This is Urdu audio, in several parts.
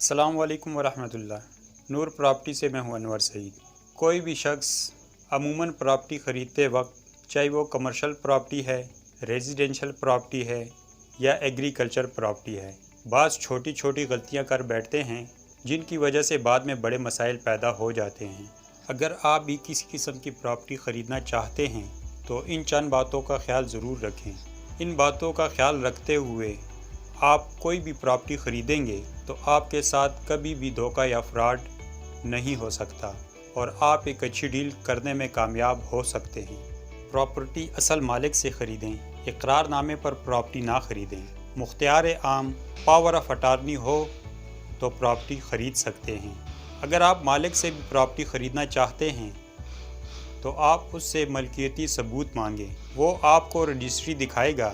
السلام علیکم ورحمۃ اللہ۔ نور پراپرٹی سے میں ہوں انور سعید۔ کوئی بھی شخص عموماً پراپرٹی خریدتے وقت، چاہے وہ کمرشل پراپرٹی ہے، ریزیڈینشل پراپرٹی ہے یا ایگریکلچر پراپرٹی ہے، بعض چھوٹی چھوٹی غلطیاں کر بیٹھتے ہیں جن کی وجہ سے بعد میں بڑے مسائل پیدا ہو جاتے ہیں۔ اگر آپ بھی کسی قسم کی پراپرٹی خریدنا چاہتے ہیں تو ان چند باتوں کا خیال ضرور رکھیں۔ ان باتوں کا خیال رکھتے ہوئے آپ کوئی بھی پراپرٹی خریدیں گے تو آپ کے ساتھ کبھی بھی دھوکہ یا فراڈ نہیں ہو سکتا اور آپ ایک اچھی ڈیل کرنے میں کامیاب ہو سکتے ہیں۔ پراپرٹی اصل مالک سے خریدیں، اقرار نامے پر پراپرٹی نہ خریدیں۔ مختار عام پاور آف اٹارنی ہو تو پراپرٹی خرید سکتے ہیں۔ اگر آپ مالک سے بھی پراپرٹی خریدنا چاہتے ہیں تو آپ اس سے ملکیتی ثبوت مانگیں۔ وہ آپ کو رجسٹری دکھائے گا۔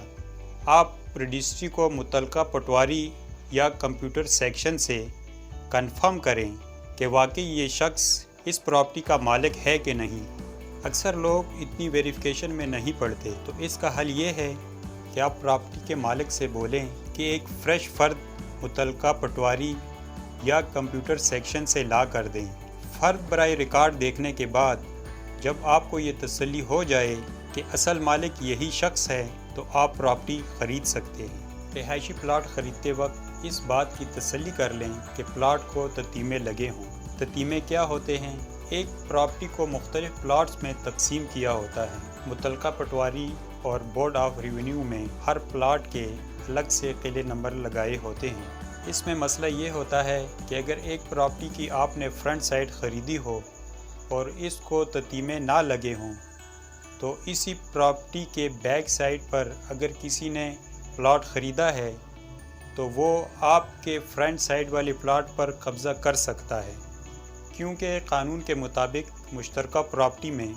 آپ رجسٹری کو متعلقہ پٹواری یا کمپیوٹر سیکشن سے کنفرم کریں کہ واقعی یہ شخص اس پراپرٹی کا مالک ہے کہ نہیں۔ اکثر لوگ اتنی ویریفیکیشن میں نہیں پڑتے، تو اس کا حل یہ ہے کہ آپ پراپرٹی کے مالک سے بولیں کہ ایک فریش فرد متعلقہ پٹواری یا کمپیوٹر سیکشن سے لا کر دیں۔ فرد برائے ریکارڈ دیکھنے کے بعد جب آپ کو یہ تسلی ہو جائے کہ اصل مالک یہی شخص ہے تو آپ پراپرٹی خرید سکتے ہیں۔ رہائشی پلاٹ خریدتے وقت اس بات کی تسلی کر لیں کہ پلاٹ کو تتیمے لگے ہوں۔ تتیمے کیا ہوتے ہیں؟ ایک پراپرٹی کو مختلف پلاٹس میں تقسیم کیا ہوتا ہے۔ متعلقہ پٹواری اور بورڈ آف ریونیو میں ہر پلاٹ کے الگ سے قلعے نمبر لگائے ہوتے ہیں۔ اس میں مسئلہ یہ ہوتا ہے کہ اگر ایک پراپرٹی کی آپ نے فرنٹ سائڈ خریدی ہو اور اس کو تتیمے نہ لگے ہوں تو اسی پراپرٹی کے بیک سائڈ پر اگر کسی نے پلاٹ خریدا ہے تو وہ آپ کے فرنٹ سائڈ والے پلاٹ پر قبضہ کر سکتا ہے، کیونکہ قانون کے مطابق مشترکہ پراپرٹی میں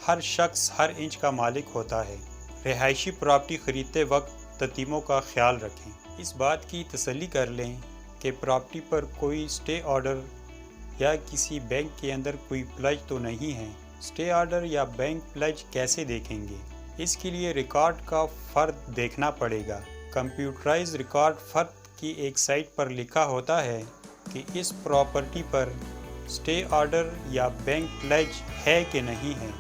ہر شخص ہر انچ کا مالک ہوتا ہے۔ رہائشی پراپرٹی خریدتے وقت تتیموں کا خیال رکھیں۔ اس بات کی تسلی کر لیں کہ پراپرٹی پر کوئی اسٹے آرڈر یا کسی بینک کے اندر کوئی پلج تو نہیں ہے۔ اسٹے آرڈر یا بینک پلج کیسے دیکھیں گے؟ اس کے لیے ریکارڈ کا فرد دیکھنا پڑے گا۔ کمپیوٹرائز ریکارڈ فرد کی ایک سائٹ پر لکھا ہوتا ہے کہ اس پراپرٹی پر اسٹے آرڈر یا بینک پلج ہے کہ نہیں ہے۔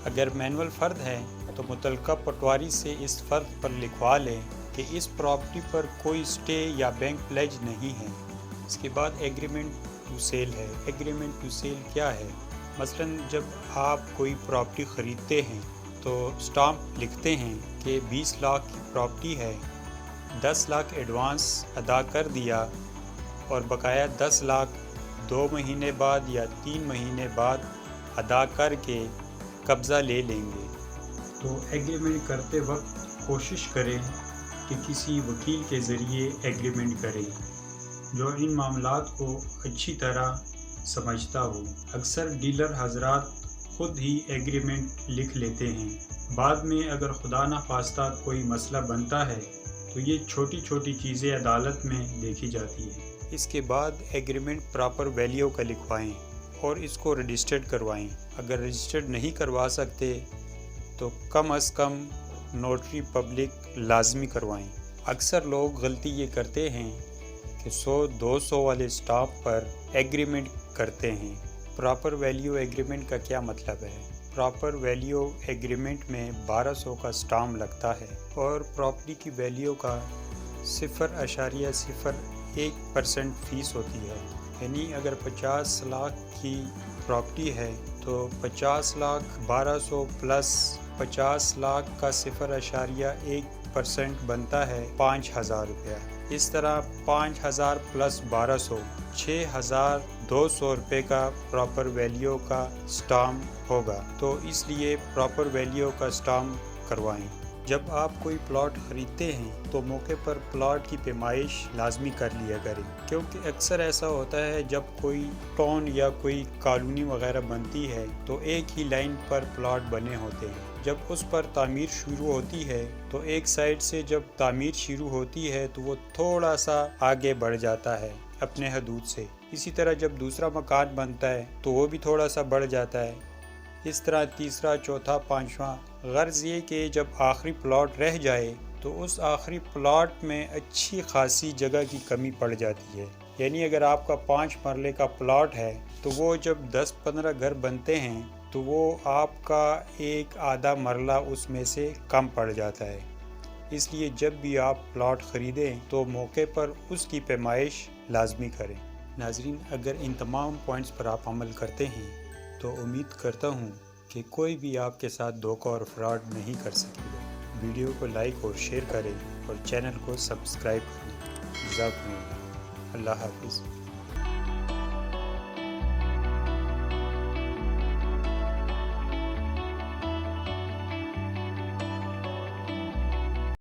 اگر مینول فرد ہے تو متعلقہ پٹواری سے اس فرد پر لکھوا لیں کہ اس پراپرٹی پر کوئی اسٹے یا بینک پلج نہیں ہے۔ اس کے بعد ایگریمنٹ ٹو سیل ہے۔ ایگریمنٹ ٹو سیل کیا ہے؟ مثلاً جب آپ کوئی پراپرٹی خریدتے ہیں تو اسٹامپ لکھتے ہیں کہ 20 لاکھ کی پراپرٹی ہے، 10 لاکھ ایڈوانس ادا کر دیا اور بقایا 10 لاکھ 2 مہینے بعد یا 3 مہینے بعد ادا کر کے قبضہ لے لیں گے۔ تو ایگریمنٹ کرتے وقت کوشش کریں کہ کسی وکیل کے ذریعے ایگریمنٹ کریں جو ان معاملات کو اچھی طرح سمجھتا ہو۔ اکثر ڈیلر حضرات خود ہی ایگریمنٹ لکھ لیتے ہیں، بعد میں اگر خدا نخواستہ کوئی مسئلہ بنتا ہے تو یہ چھوٹی چھوٹی چیزیں عدالت میں دیکھی جاتی ہیں۔ اس کے بعد ایگریمنٹ پراپر ویلیو کا لکھوائیں اور اس کو رجسٹرڈ کروائیں۔ اگر رجسٹرڈ نہیں کروا سکتے تو کم از کم نوٹری پبلک لازمی کروائیں۔ اکثر لوگ غلطی یہ کرتے ہیں کہ 100-200 والے سٹامپ پر ایگریمنٹ کرتے ہیں۔ پراپر ویلیو ایگریمنٹ کا کیا مطلب ہے؟ پراپر ویلیو ایگریمنٹ میں 1200 کا سٹامپ لگتا ہے اور پراپرٹی کی ویلیو کا 0.01% فیس ہوتی ہے۔ یعنی اگر 50 لاکھ کی پراپرٹی ہے تو 50 لاکھ 1200 پلس 50 لاکھ کا 0.1% بنتا ہے 5000 روپیہ۔ اس طرح 5000 پلس 1200 6200 روپے کا پراپر ویلیو کا سٹامپ ہوگا، تو اس لیے پراپر ویلیو کا سٹامپ کروائیں۔ جب آپ کوئی پلاٹ خریدتے ہیں تو موقع پر پلاٹ کی پیمائش لازمی کر لیا کریں، کیونکہ اکثر ایسا ہوتا ہے جب کوئی ٹاؤن یا کوئی کالونی وغیرہ بنتی ہے تو ایک ہی لائن پر پلاٹ بنے ہوتے ہیں۔ جب اس پر تعمیر شروع ہوتی ہے تو ایک سائڈ سے جب تعمیر شروع ہوتی ہے تو وہ تھوڑا سا آگے بڑھ جاتا ہے اپنے حدود سے۔ اسی طرح جب دوسرا مکان بنتا ہے تو وہ بھی تھوڑا سا بڑھ جاتا ہے۔ اس طرح تیسرا، چوتھا، پانچواں۔ غرض یہ کہ جب آخری پلاٹ رہ جائے تو اس آخری پلاٹ میں اچھی خاصی جگہ کی کمی پڑ جاتی ہے۔ یعنی اگر آپ کا 5 مرلے کا پلاٹ ہے تو وہ جب 10-15 گھر بنتے ہیں تو وہ آپ کا ایک آدھا مرلہ اس میں سے کم پڑ جاتا ہے۔ اس لیے جب بھی آپ پلاٹ خریدیں تو موقع پر اس کی پیمائش لازمی کریں۔ ناظرین، اگر ان تمام پوائنٹس پر آپ عمل کرتے ہیں تو امید کرتا ہوں کہ کوئی بھی آپ کے ساتھ دھوکہ اور فراڈ نہیں کر سکے گا۔ ویڈیو کو لائک اور شیئر کریں اور چینل کو سبسکرائب کریں۔ جزاکم اللہ۔ اللہ حافظ۔